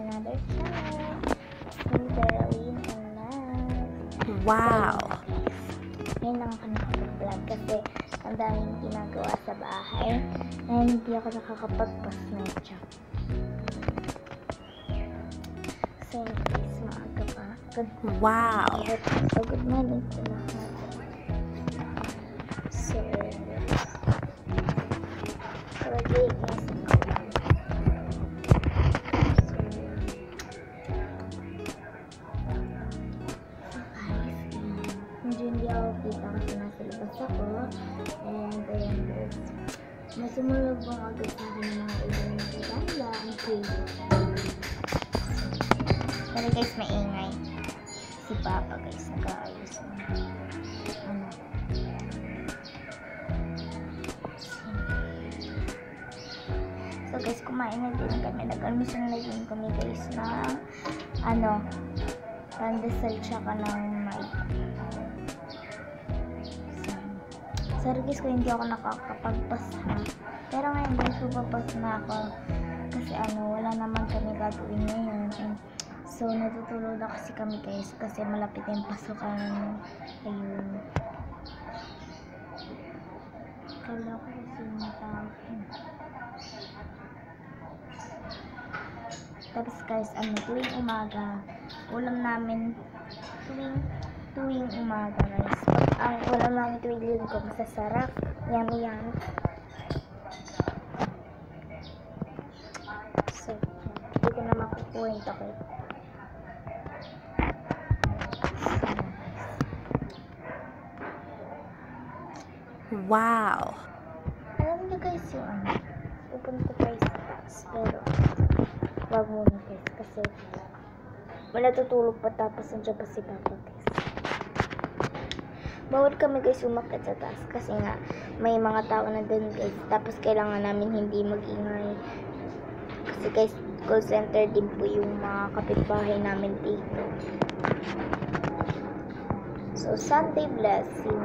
another channel. Si Darlene Alas. Wow! Ngayon lang ako nakapag-vlog kasi ang daming ginagawa sa bahay na hindi ako nakakapag-post ng job. So, guys, maaga pa. Wow! So, good morning sa lahat. So, lagi inisip ko lang. Hindi ako kita kasi nasa labas ako. And then, mas sumulubong agad sa akin ng mga ibang nagaganda ang crazy. Pero guys, maingay. Si Papa guys, nag-aayos na. Ano? So guys, kumain na din kami. Nag-almusal na din kami guys ng pandesal tsaka ng may. Sorry guys kung hindi ako nakakapagpasa. Pero ngayon guys, pupapasa na ako. Kasi wala naman kami gagawin ngayon. So, natutulog na kasi kami guys. Kasi malapit yung pasukan. Ayun. Kala ko kasi matawag. Tapos guys, tuwing umaga, ulam namin tuwing umaga guys. Ang ulam namin tuwing linggo, masasarap. Yummy yan. So, hindi ko na makukuha ito guys. Wow! Alam niyo guys yung pupunta tayo sa taas. Pero, wag muna guys. Kasi, wala tutulog pa tapos nandiyan pa si Papa guys. Bawal kami guys umakyat sa taas. Kasi nga, may mga tao na dun guys. Tapos kailangan namin hindi mag-ingay. Kasi guys, call center din po yung mga kapitbahay namin dito. So, Sunday blessing.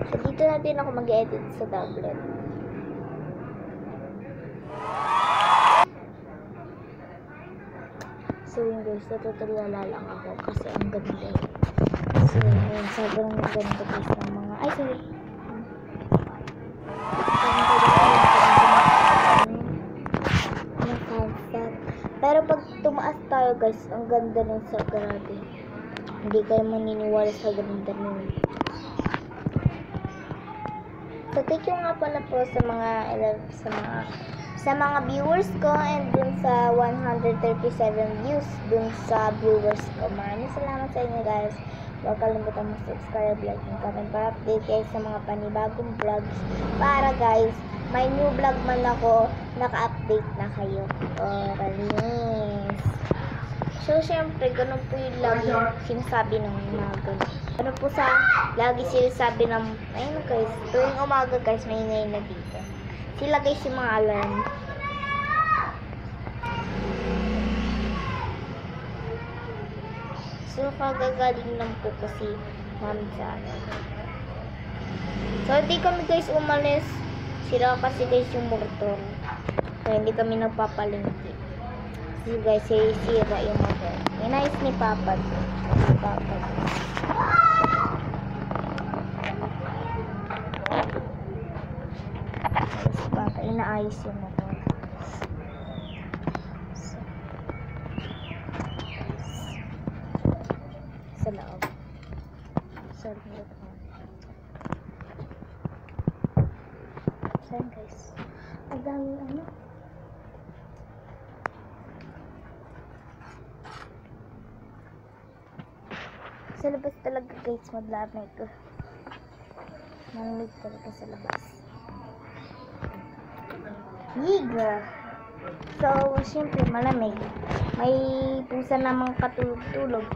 So, dito na din ako mag-edit sa tablet. So, yun guys, natutuliala lang ako kasi ang ganda. So, yun, sobrang ganda guys ng mga, ay, sorry. Sunset. Pero pag tumaas tayo guys, ang ganda nun sa grabe. Hindi kayo maniniwala sa ganda nun. So, thank you nga pala po sa mga viewers ko and dun sa 137 views dun sa viewers ko. Maraming salamat sa inyo guys. Huwag kalimutan mag-subscribe, like, and comment para update guys sa mga panibagong vlogs. Para guys, may new vlog man ako, naka-update na kayo. Ralinis. So, syempre, ganun po yung lagi sinasabi ng mga ganun. Ano po lagi sinasabi ng, ayun guys, tuwing umaga guys, may ingay na dito. Sila guys yung mga alarm. So, kagagaling lang po kasi namin sa So, hindi kami guys umalis. Sila kasi guys yung motor. So, hindi kami nagpapalingki. So, guys, sira yung motor. Inayos ni Papa. Papa, inaayos yung motor. So, sa loob. Sorry. So, guys. Ang daming sa labas talaga guys, maglamig. Malamig talaga sa labas. Yiga! So, syempre malamig. May pusa namang katulog-tulog.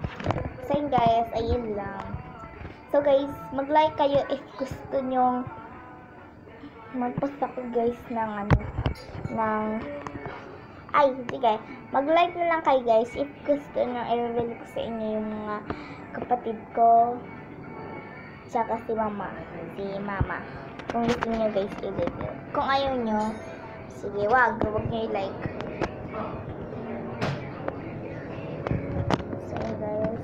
So yun guys, ayun lang. So guys, mag-like kayo if gusto nyong mag-post ako guys ng sige. Mag-like na lang kayo guys if gusto nyo i-reveal ko sa inyo yung mga kapatid ko tsaka si mama. Kung gusto nyo guys i-reveal. Kung ayaw nyo, Sige, wag niyo i-like. So guys,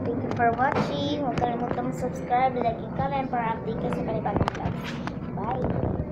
thank you for watching. Huwag kalimutan mag-subscribe, like, and comment para update ka sa panibagong vlogs. Bye!